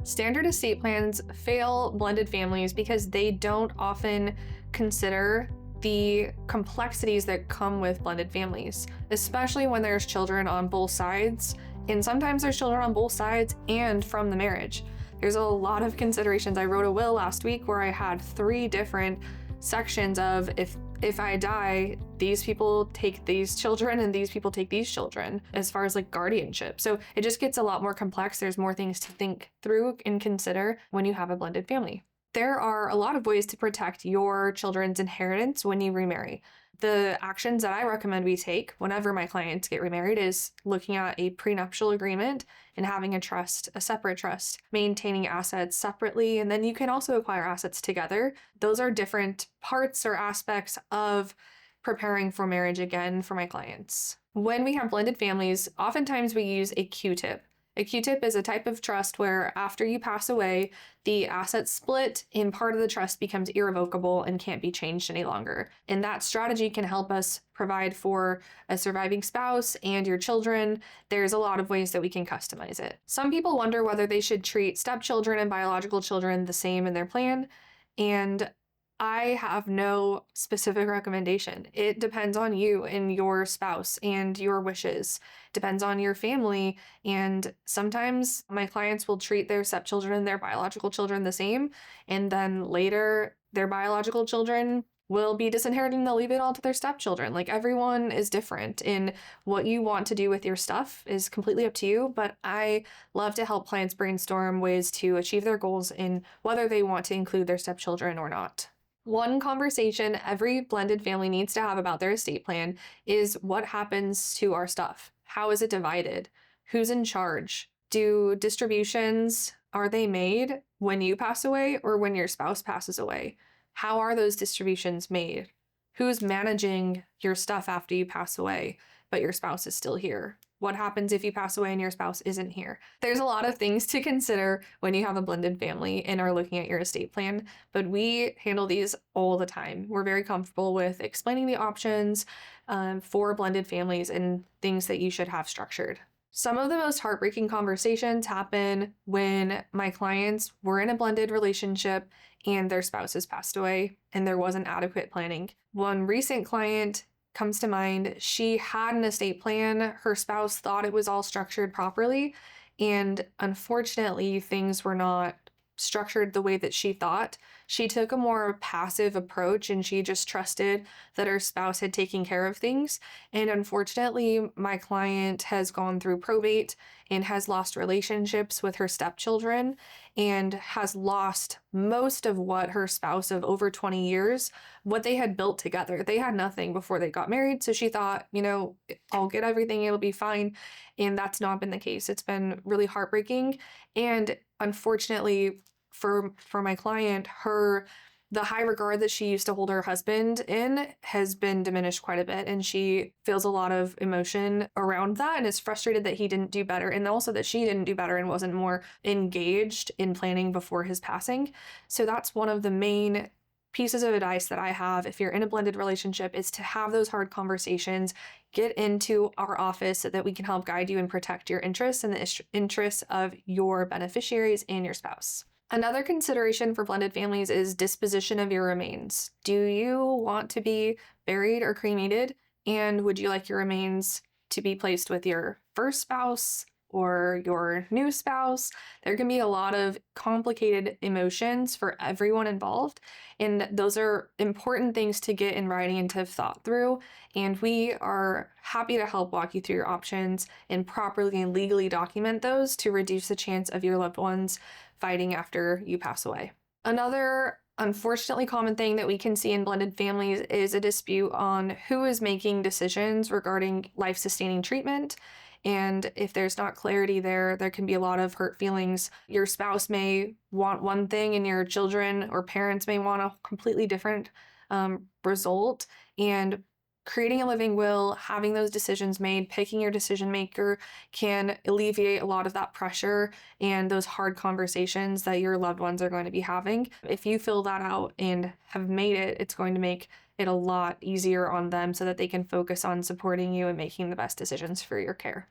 Standard estate plans fail blended families because they don't often consider the complexities that come with blended families, especially when there's children on both sides. And sometimes there's children on both sides and from the marriage. There's a lot of considerations. I wrote a will last week where I had 3 different sections of if I die, these people take these children and these people take these children, as far as like guardianship. So it just gets a lot more complex. There's more things to think through and consider when you have a blended family. There are a lot of ways to protect your children's inheritance when you remarry. The actions that I recommend we take whenever my clients get remarried is looking at a prenuptial agreement and having a trust, a separate trust, maintaining assets separately, and then you can also acquire assets together. Those are different parts or aspects of preparing for marriage again for my clients. When we have blended families, oftentimes we use a QTIP. A QTIP is a type of trust where after you pass away, the assets split and part of the trust becomes irrevocable and can't be changed any longer. And that strategy can help us provide for a surviving spouse and your children. There's a lot of ways that we can customize it. Some people wonder whether they should treat stepchildren and biological children the same in their plan, and I have no specific recommendation. It depends on you and your spouse and your wishes. Depends on your family. And sometimes my clients will treat their stepchildren and their biological children the same. And then later, their biological children will be disinheriting. They'll leave it all to their stepchildren. Like, everyone is different, and what you want to do with your stuff is completely up to you. But I love to help clients brainstorm ways to achieve their goals in whether they want to include their stepchildren or not. One conversation every blended family needs to have about their estate plan is what happens to our stuff? How is it divided? Who's in charge? Do distributions, are they made when you pass away or when your spouse passes away? How are those distributions made? Who's managing your stuff after you pass away, but your spouse is still here? What happens if you pass away and your spouse isn't here? There's a lot of things to consider when you have a blended family and are looking at your estate plan, but we handle these all the time. We're very comfortable with explaining the options for blended families and things that you should have structured. Some of the most heartbreaking conversations happen when my clients were in a blended relationship and their spouses passed away and there wasn't adequate planning. One recent client comes to mind. She had an estate plan. Her spouse thought it was all structured properly, and unfortunately, things were not structured the way that she thought. She took a more passive approach and she just trusted that her spouse had taken care of things. And unfortunately, my client has gone through probate and has lost relationships with her stepchildren and has lost most of what her spouse of over 20 years, what they had built together. They had nothing before they got married. So she thought, I'll get everything, it'll be fine. And that's not been the case. It's been really heartbreaking. And unfortunately, for my client, the high regard that she used to hold her husband in has been diminished quite a bit, and she feels a lot of emotion around that and is frustrated that he didn't do better, and also that she didn't do better and wasn't more engaged in planning before his passing. So that's one of the main pieces of advice that I have if you're in a blended relationship, is to have those hard conversations. Get into our office so that we can help guide you and protect your interests and the interests of your beneficiaries and your spouse. Another consideration for blended families is disposition of your remains. Do you want to be buried or cremated? And would you like your remains to be placed with your first spouse or your new spouse? There can be a lot of complicated emotions for everyone involved, and those are important things to get in writing and to have thought through. And we are happy to help walk you through your options and properly and legally document those to reduce the chance of your loved ones fighting after you pass away. Another unfortunately common thing that we can see in blended families is a dispute on who is making decisions regarding life-sustaining treatment. And if there's not clarity there can be a lot of hurt feelings. Your spouse may want one thing and your children or parents may want a completely different result. And creating a living will, having those decisions made, picking your decision maker can alleviate a lot of that pressure and those hard conversations that your loved ones are going to be having. If you fill that out and have made it, it's going to make it a lot easier on them so that they can focus on supporting you and making the best decisions for your care.